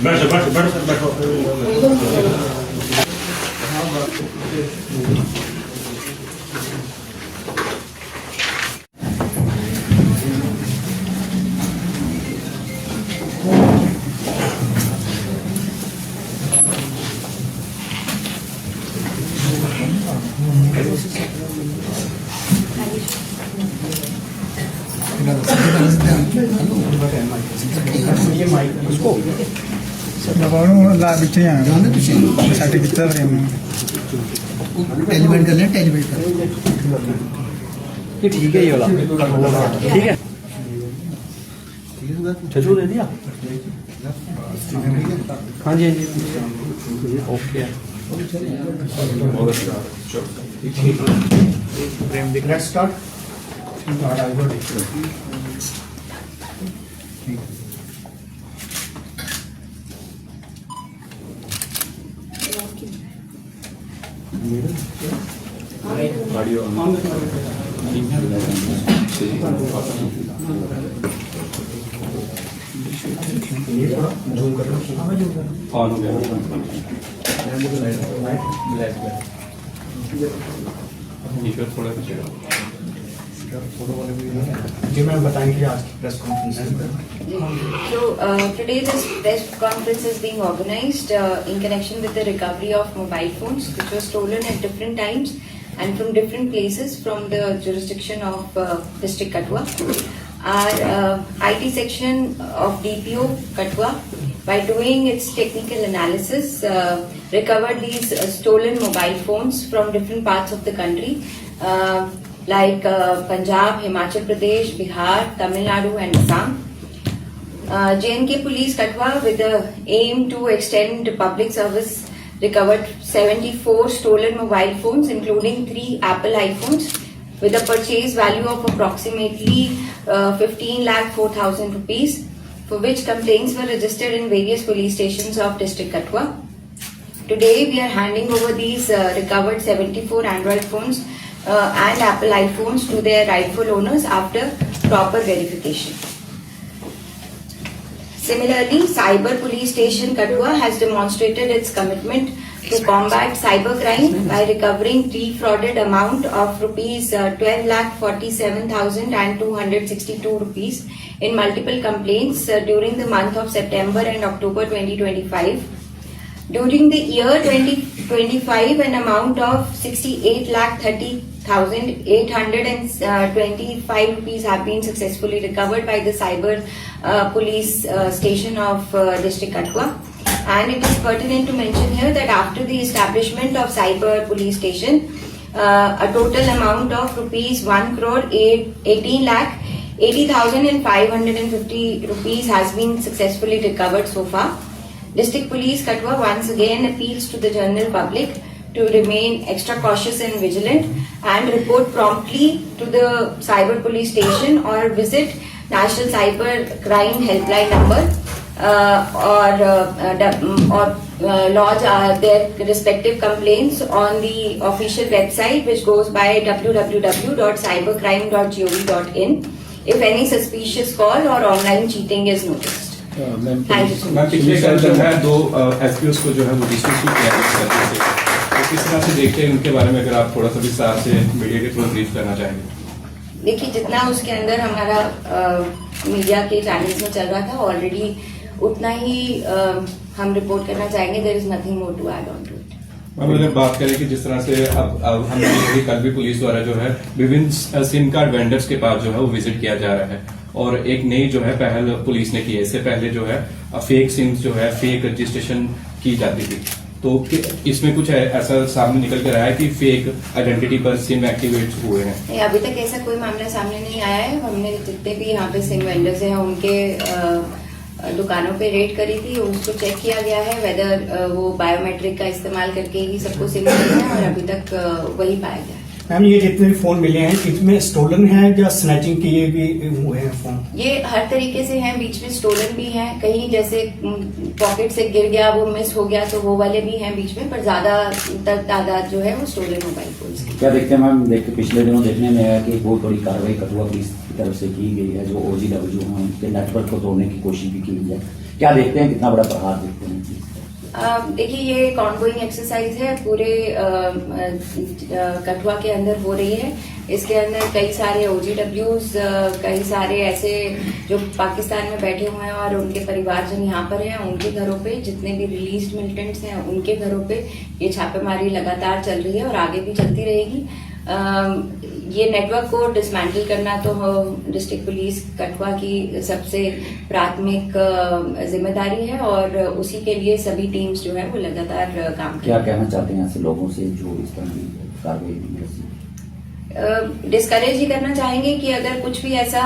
बैठो बैठो बैठो बैठो। टेलीमेंट कर लें, टेलीमेंट कर लें। ठीक है, ये वाला ठीक है। छजू दे दिया। हाँ जी, हाँ जी, ओके। प्रेम दिख रहा है। स्टार्ट। ऑन हो गया। थोड़ा जी मैम बताएंगे आज की press conference. So today this press conference is being organized in connection with the recovery of mobile phones which were stolen at different times and from different places from the jurisdiction of District Katwa. Our IT section of DPO Katwa, by doing its technical analysis, recovered these stolen mobile phones from different parts of the country. Like Punjab, Himachal Pradesh, Bihar, Tamil Nadu and Assam. J&K Police Katwa, with the aim to extend public service, recovered 74 stolen mobile phones including 3 Apple iPhones with a purchase value of approximately 15,04,000 rupees, for which complaints were registered in various police stations of District Katwa. Today we are handing over these recovered 74 Android phones and Apple iPhones to their rightful owners after proper verification. Similarly, Cyber Police Station Katwa has demonstrated its commitment to combat cybercrime by recovering defrauded amount of rupees 12,47,262 rupees in multiple complaints during the month of September and October 2025. During the year 2025, an amount of 68,30,825 rupees have been successfully recovered by the Cyber Police Station of District Katwa. And it is pertinent to mention here that after the establishment of Cyber Police Station, a total amount of rupees 1,18,80,550 rupees has been successfully recovered so far. District Police Katwa once again appeals to the general public to remain extra cautious and vigilant and report promptly to the Cyber Police Station or visit National Cyber Crime Helpline number or lodge their respective complaints on the official website, which goes by www.cybercrime.gov.in if any suspicious call or online cheating is noticed. Thank you so much. पिछले कल जो है 2 एसपीओस को जो है वो dismiss किया गया है। तो किस तरह से देखते हैं उनके बारे में, अगर आप थोड़ा सा विस्तार से मीडिया के थ्रू ब्रीफ करना चाहेंगे। देखिए, जितना उसके अंदर हमारा मीडिया के चैनल्स में चल रहा था ऑलरेडी उतना ही हम रिपोर्ट करना चाहेंगे। There is nothing more to add on to it. Ma'am अगर बात करें कि जिस तरह से अब हमने कल भी पुलिस द्वारा जो है विभिन्न सिम कार्ड वेंडर्स के पास जो है वो विजिट किया जा रहा है और एक नई जो है पहल पुलिस ने की है। इससे पहले जो है फेक सिम्स जो है फेक रजिस्ट्रेशन की जाती थी, तो इसमें कुछ ऐसा सामने निकल कर आया है कि फेक आइडेंटिटी पर सिम एक्टिवेट हुए हैं? अभी तक ऐसा कोई मामला सामने नहीं आया है। हमने जितने भी यहाँ पे सिम वेंडर्स हैं उनके दुकानों पे रेड करी थी, उसको चेक किया गया है वेदर वो बायोमेट्रिक का इस्तेमाल करके ही सबको सिम मिले हैं और अभी तक वही पाया गया है। मैम ये जितने भी फोन मिले हैं इसमें स्टोलन है या स्नैचिंग किए भी हुए हैं फोन? ये हर तरीके से हैं, बीच में स्टोलन भी हैं, कहीं जैसे पॉकेट से गिर गया वो मिस हो गया तो वो वाले भी हैं बीच में, पर ज्यादातर तादाद जो है वो स्टोलन मोबाइल फोन की। क्या देखते हैं मैम, पिछले दिनों देखने में आया कि एक बहुत बड़ी कार्रवाई कठुआ पुलिस की तरफ से की गई है, जो OGW हैं उनके नेटवर्क को तोड़ने की कोशिश भी की गई है। क्या देखते हैं, कितना बड़ा प्रहार देखते हैं? देखिए ये एक ऑनगोइंग एक्सरसाइज है, पूरे कठुआ के अंदर हो रही है। इसके अंदर कई सारे OGWs, कई सारे ऐसे जो पाकिस्तान में बैठे हुए हैं और उनके परिवारजन यहाँ पर हैं, उनके घरों पे, जितने भी रिलीज्ड मिलिटेंट्स हैं उनके घरों पे ये छापेमारी लगातार चल रही है और आगे भी चलती रहेगी। ये नेटवर्क को डिसमेंटल करना तो डिस्ट्रिक्ट पुलिस कठुआ की सबसे प्राथमिक जिम्मेदारी है और उसी के लिए सभी टीम्स जो है वो लगातार काम कर क्या कहना चाहते हैं ऐसे लोगों से जो इस तरह की कार्रवाई डिस्करेज ही करना चाहेंगे कि अगर कुछ भी ऐसा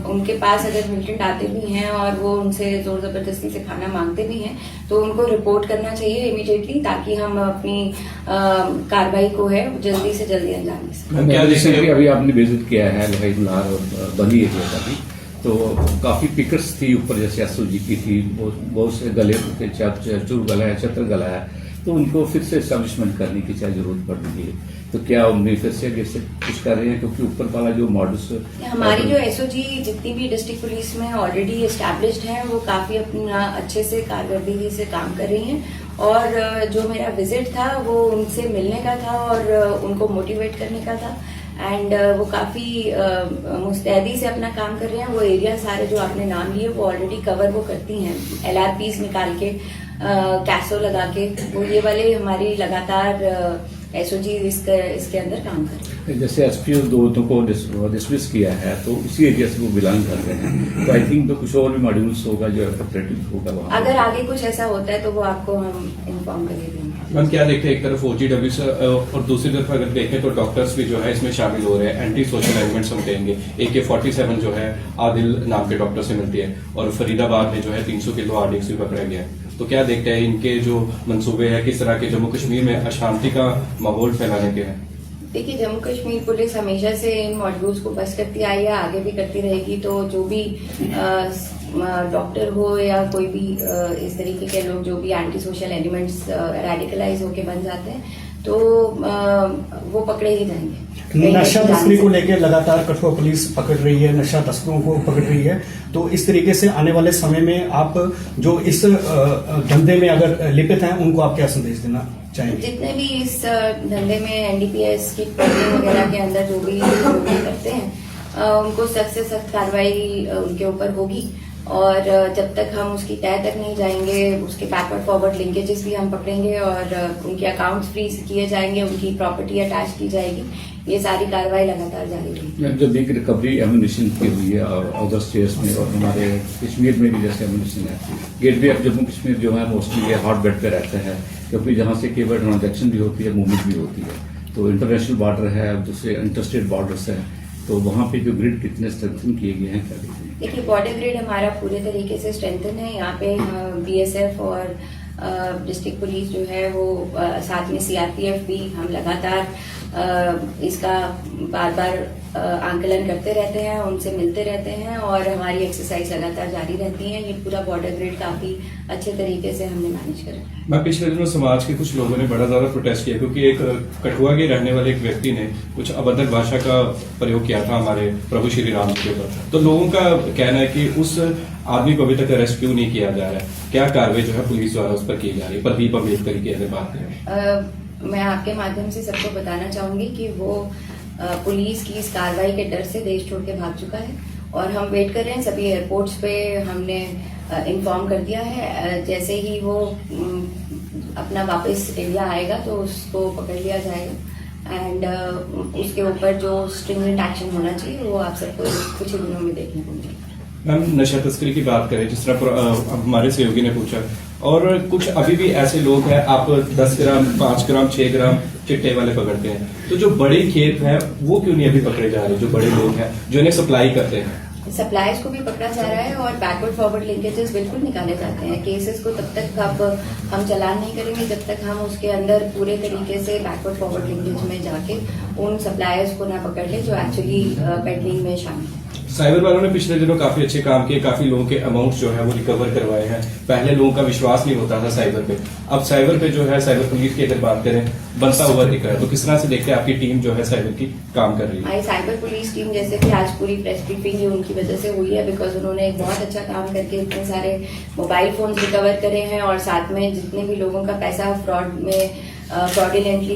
उनके पास अगर मिलिटेंट आते भी हैं और वो उनसे जोर जबरदस्ती से खाना मांगते भी हैं तो उनको रिपोर्ट करना चाहिए इमीडिएटली, ताकि हम अपनी कार्रवाई को है जल्दी से जल्दी अंजाम दे सकें। क्या रिसेंटली अभी आपने विजिट किया है लोहाई मल्हार और बनी एरिया का भी, तो काफी पिकर्स थी ऊपर, जैसे SOG की थी, बहुत से गले चुर गला है, छत्र गला है, तो उनको फिर से एस्टेब्लिशमेंट करने की चाहे जरूरत पड़ रही है, तो क्या उनमें फिर से कुछ कर रहे हैं? क्योंकि ऊपर वाला जो मॉडल्स हमारी जो SOG जितनी भी डिस्ट्रिक्ट पुलिस में ऑलरेडी एस्टैब्लिश्ड है वो काफी अपना अच्छे से कारकर्दगी से काम कर रही हैं, और जो मेरा विजिट था वो उनसे मिलने का था और उनको मोटिवेट करने का था, एंड वो काफी मुस्तैदी से अपना काम कर रहे हैं। वो एरिया सारे जो आपने नाम लिए वो ऑलरेडी कवर वो करती हैं, LRPs निकाल के, कैसो लगा के, वो ये वाले हमारी लगातार SOG इसके अंदर काम कर रहे हैं। जैसे SPO दो को डिसमिस किया है, तो उसी एरिया से वो बिलोंग कर रहे हैं, तो आई थिंक तो कुछ और भी मॉड्यूल्स होगा जो ऑपरेटिव होगा वहाँ। अगर आगे कुछ ऐसा होता है तो वो आपको हम इन्फॉर्म कर देंगे। मैम क्या देखते हैं, एक तरफ OGW और दूसरी तरफ अगर देखें तो डॉक्टर्स भी जो है इसमें शामिल हो रहे हैं। एंटी सोशल एलिमेंट्स हम कहेंगे, AK-47 जो है आदिल नाम के डॉक्टर से मिलती है, और फरीदाबाद में जो है 300 किलो RDX भी पकड़ा गया है। तो क्या देखते हैं इनके जो मंसूबे हैं, किस तरह के जम्मू कश्मीर में अशांति का माहौल फैलाने के हैं? देखिए जम्मू कश्मीर पुलिस हमेशा से इन मॉड्यूल्स को बस करती आई है, आगे भी करती रहेगी। तो जो भी डॉक्टर हो या कोई भी इस तरीके के लोग जो भी एंटी सोशल एलिमेंट्स रेडिकलाइज होके बन जाते हैं तो वो पकड़े ही जाएंगे। नशा तस्करी को लेकर लगातार कठुआ पुलिस पकड़ रही है, नशा तस्करों को पकड़ रही है, तो इस तरीके से आने वाले समय में आप जो इस धंधे में अगर लिपित हैं उनको आप क्या संदेश देना चाहेंगे? जितने भी इस धंधे में NDPS की ट्रेनिंग वगैरह के अंदर जो भी करते हैं उनको सख्त से सख्त कार्रवाई उनके ऊपर होगी, और जब तक हम उसकी तह तक नहीं जाएंगे उसके बैकवर्ड फॉरवर्ड लिंकेजेस भी हम पकड़ेंगे और उनके अकाउंट्स फ्रीज किए जाएंगे, उनकी प्रॉपर्टी अटैच की जाएगी। ये सारी कार्रवाई लगातार जारी रहेगी। जब एक रिकवरी एम्यूनिशन की हुई है और अदर स्टेट्स में और हमारे कश्मीर में भी जैसे एम्यूनिशन है, गेटवे ऑफ जम्मू कश्मीर जो है मोस्टली ये हॉट बेड पे रहता है, क्योंकि जहाँ से केवल ट्रांजेक्शन भी होती है, मूवमेंट भी होती है, तो इंटरनेशनल बॉर्डर है, दूसरे इंटरस्टेट बॉर्डर्स है, तो वहाँ पे जो ग्रिड कितने स्ट्रेंथन किए गए हैं, क्या देखते हैं? देखिए बॉर्डर ग्रिड हमारा पूरे तरीके से स्ट्रेंथन है। यहाँ पे BSF और डिस्ट्रिक्ट पुलिस जो है वो साथ में CRPF भी, हम लगातार इसका बार बार आंकलन करते रहते हैं, उनसे मिलते रहते हैं और हमारी एक्सरसाइज लगातार जारी रहती है। ये पूरा बॉर्डर ग्रिड काफी अच्छे तरीके से हमने मैनेज कर रखा है। मैं पिछले दिनों समाज के कुछ लोगों ने बड़ा ज्यादा प्रोटेस्ट किया, क्योंकि एक कठुआ के रहने वाले एक व्यक्ति ने कुछ अभद्र भाषा का प्रयोग किया था हमारे प्रभु श्री राम के ऊपर। तो लोगों का कहना है कि उस आदमी को अभी तक अरेस्ट क्यों नहीं किया जा रहा है, क्या कार्रवाई जो है पुलिस द्वारा उस पर की जा रही है? प्रदीप अम्बेडकर की अगर बात करें, मैं आपके माध्यम से सबको बताना चाहूंगी कि वो पुलिस की इस कार्रवाई के डर से देश छोड़ के भाग चुका है, और हम वेट कर रहे हैं। सभी एयरपोर्ट्स पे हमने इन्फॉर्म कर दिया है, जैसे ही वो अपना वापस इंडिया आएगा तो उसको पकड़ लिया जाएगा, एंड उसके ऊपर जो स्ट्रिंजेंट एक्शन होना चाहिए वो आप सबको कुछ ही दिनों में देखने को मिलेगा। मैम नशा तस्करी की बात करें, जिस तरह हमारे सहयोगी ने पूछा, और कुछ अभी भी ऐसे लोग हैं, आप 10 ग्राम 5 ग्राम 6 ग्राम चिट्टे वाले पकड़ते हैं, तो जो बड़े खेत हैं वो क्यों नहीं अभी पकड़े जा रहे? जो बड़े लोग हैं जो इन्हें सप्लाई करते हैं, सप्लायर्स को भी पकड़ा जा रहा है और बैकवर्ड फॉरवर्ड लिंकेजेस बिल्कुल निकाले जाते हैं। केसेस को तब तक अब हम चालान नहीं करेंगे जब तक हम उसके अंदर पूरे तरीके से बैकवर्ड फॉरवर्ड लिंकेज में जाके उन सप्लायर्स को ना पकड़ ले जो एक्चुअली पेडलिंग में शामिल है। साइबर वालों ने पिछले दिनों काफी अच्छे काम किए, काफी लोगों के अमाउंट जो है वो रिकवर करवाए हैं। पहले लोगों का विश्वास नहीं होता था साइबर पे, अब साइबर पे जो है साइबर पुलिस की अगर बात करें बनता हुआ दिख रहा है। तो किस तरह से देखते हैं आपकी टीम जो है साइबर की काम कर रही है? हमारी साइबर पुलिस टीम जैसे कि आज पूरी प्रेस ब्रीफिंग ही उनकी वजह से हुई है, बिकॉज उन्होंने एक बहुत अच्छा काम करके इतने सारे मोबाइल फोन रिकवर करे हैं और साथ में जितने भी लोगों का पैसा फ्रॉडुलेंटली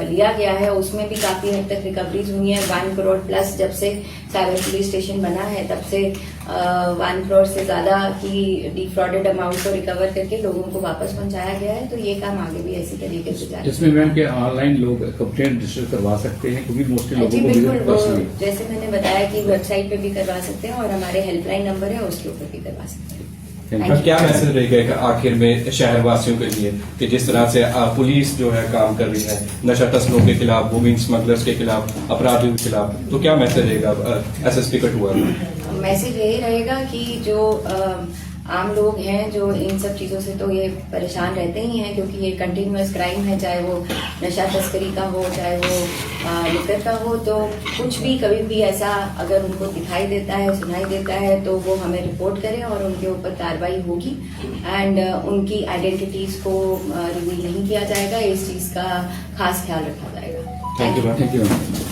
लिया गया है उसमें भी काफी हद तक रिकवरीज हुई है। 1 करोड़ प्लस जब से साइबर पुलिस स्टेशन बना है तब से 1 करोड़ से ज्यादा की डिफ्रॉडेड अमाउंट को रिकवर करके लोगों को वापस पहुंचाया गया है। तो ये काम आगे भी इसी तरीके से जारी इसमें मैम के ऑनलाइन लोग कंप्लेंट रजिस्टर करवा सकते हैं, क्योंकि मोस्टली जी लोगों को बिल्कुल, वो पर्सनली जैसे मैंने बताया कि वेबसाइट पे भी करवा सकते हैं और हमारे हेल्पलाइन नंबर है उसके ऊपर भी करवा सकते हैं। और क्या मैसेज रहेगा आखिर में शहर वासियों के लिए कि जिस तरह से पुलिस जो है काम कर रही है नशा तस्करों के खिलाफ, वुमेन स्मगलर्स के खिलाफ, अपराधियों के खिलाफ, तो क्या मैसेज रहेगा एसएसपी कठुआ में? मैसेज यही रहेगा कि जो आम लोग हैं जो इन सब चीजों से तो ये परेशान रहते ही हैं, क्योंकि ये कंटिन्यूअस क्राइम है, चाहे वो नशा तस्करी का हो चाहे वो लिकर का हो। तो कुछ भी कभी भी ऐसा अगर उनको दिखाई देता है, सुनाई देता है, तो वो हमें रिपोर्ट करें और उनके ऊपर कार्रवाई होगी एंड उनकी आइडेंटिटीज को रिवील नहीं किया जाएगा। इस चीज का खास ख्याल रखा जाएगा। Thank you. Thank you ma'am.